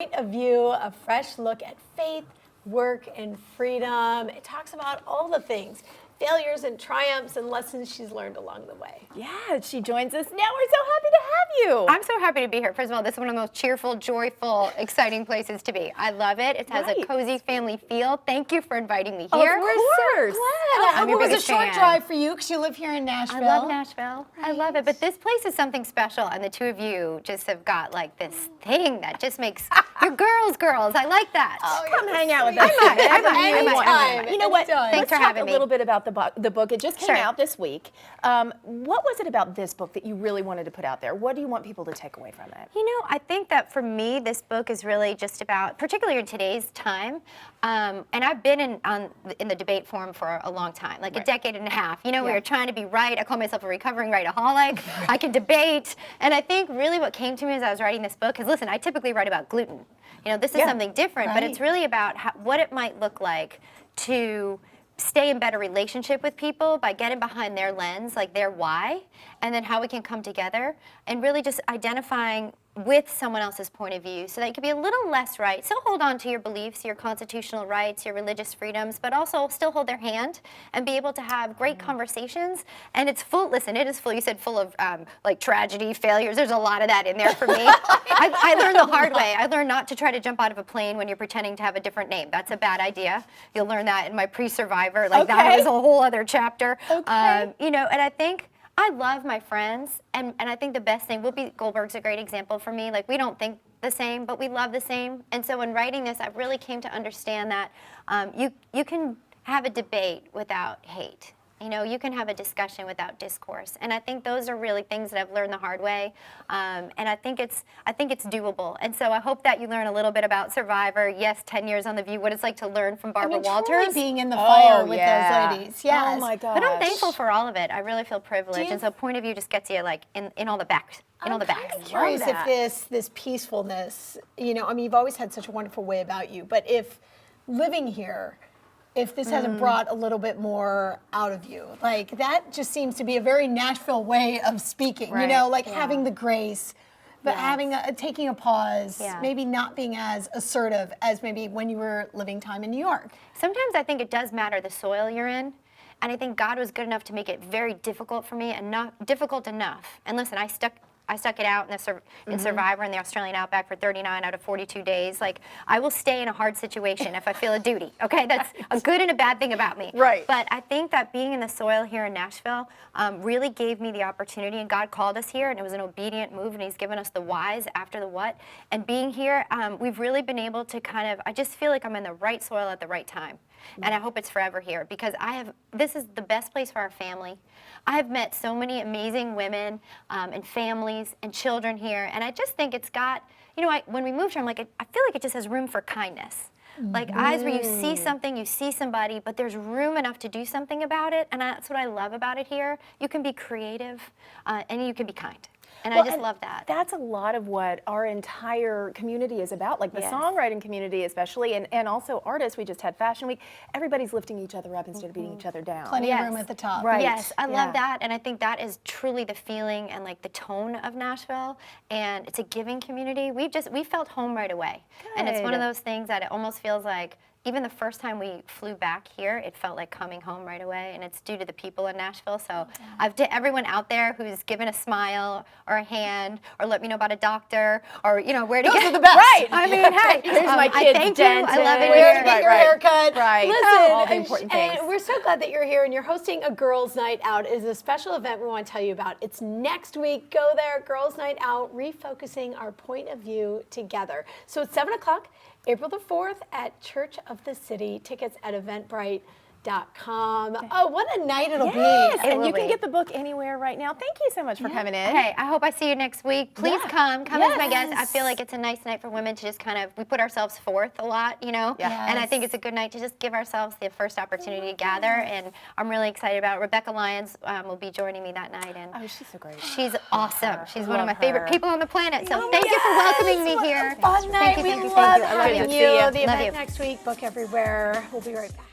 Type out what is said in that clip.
Point of view, a fresh look at faith, work, and freedom. It talks about all the things, failures and triumphs and lessons she's learned along the way. Yeah, she joins us now. We're so happy to have you. I'm so happy to be here. First of all, this is one of the most cheerful, joyful, exciting places to be. I love it. It has a cozy family feel. Thank you for inviting me here. Of course. I'm It your was a biggest short fan. drive for you because you live here in Nashville. I love Nashville. I love it. But this place is something special, and the two of you just have got like this thing that just makes you're girls. I like that. Come hang out with us. I might. You know what? Thanks for Let's talk having a me. little bit about the book. It just came Sure. out this week. What was it about this book that you really wanted to put out there? What do you want people to take away from it? You know, I think that for me, this book is really just about, particularly in today's time, and I've been in the debate forum for a long time, like a decade and a half. You know, we were trying to be right. I call myself a recovering rightaholic. I can debate. And I think really what came to me as I was writing this book, because listen, I typically write about gluten. You know, this is something different, but it's really about what it might look like to stay in better relationship with people by getting behind their lens, like their why, and then how we can come together and really just identifying with someone else's point of view so that you can be a little less right. Still hold on to your beliefs, your constitutional rights, your religious freedoms, but also still hold their hand and be able to have great conversations. And it's full, listen, it is full, you said full of like tragedy, failures. There's a lot of that in there for me. I learned the hard way. I learned not to try to jump out of a plane when you're pretending to have a different name. That's a bad idea. You'll learn that in my pre-Survivor. Like that was a whole other chapter. You know, and I think I love my friends, and I think the best thing, Whoopi Goldberg's a great example for me. Like, we don't think the same, but we love the same. And so in writing this, I really came to understand that you can have a debate without hate. You know, you can have a discussion without discourse. And I think those are really things that I've learned the hard way. And I think it's doable. And so I hope that you learn a little bit about Survivor. Yes, 10 years on The View, what it's like to learn from Barbara Walters. Truly being in the fire with those ladies. Yes. Oh my gosh. But I'm thankful for all of it. I really feel privileged. And so Point of View just gets you like in all the backs. I'm curious if this peacefulness, you know, I mean, you've always had such a wonderful way about you, but if living here, if this hasn't brought a little bit more out of you, like that just seems to be a very Nashville way of speaking, you know, like having the grace, but having taking a pause, maybe not being as assertive as maybe when you were living time in New York. Sometimes I think it does matter the soil you're in. And I think God was good enough to make it very difficult for me, and not difficult enough. And listen, I stuck it out in Survivor in the Australian Outback for 39 out of 42 days. Like, I will stay in a hard situation if I feel a duty, okay? That's a good and a bad thing about me. Right. But I think that being in the soil here in Nashville really gave me the opportunity, and God called us here, and it was an obedient move, and He's given us the whys after the what. And being here, we've really been able to kind of, I just feel like I'm in the right soil at the right time. And I hope it's forever here, because this is the best place for our family. I have met so many amazing women and families and children here, and I just think it's got, you know, when we moved here, I'm like, I feel like it just has room for kindness. Like eyes where you see something, you see somebody, but there's room enough to do something about it, and that's what I love about it here. You can be creative, and you can be kind. And I just love that. That's a lot of what our entire community is about, like the songwriting community especially, and also artists. We just had Fashion Week. Everybody's lifting each other up instead of beating each other down. Plenty of room at the top. Right. Yes, I love that, and I think that is truly the feeling and like the tone of Nashville, and it's a giving community. We felt home right away. And it's one of those things that it almost feels like, even the first time we flew back here, it felt like coming home right away, and it's due to the people in Nashville. So to everyone out there who's given a smile or a hand or let me know about a doctor or, you know, where to get the best. Right. I mean, hey, here's my kid's thank dentist. you. I love it Where here. to get your haircut. Right. Listen, all the important things. And we're so glad that you're here, and you're hosting a Girls' Night Out. It is a special event we want to tell you about. It's next week. Go there, Girls' Night Out, refocusing our point of view together. So it's 7 o'clock, April the 4th at Church of the City. Tickets at eventbrite.com. Oh, what a night it'll be. And you can get the book anywhere right now. Thank you so much for coming in. Hey, I hope I see you next week. Please come as my guest. I feel like it's a nice night for women to just kind of, we put ourselves forth a lot, you know? And I think it's a good night to just give ourselves the first opportunity to gather, and I'm really excited about it. Rebecca Lyons will be joining me that night. And she's so great. she's awesome. She's one of my favorite people on the planet. So thank you for welcoming me here. Fun night. Thank you, We thank you, love thank you. I love having you. you. See ya. The Love event you. next week. Book everywhere. We'll be right back.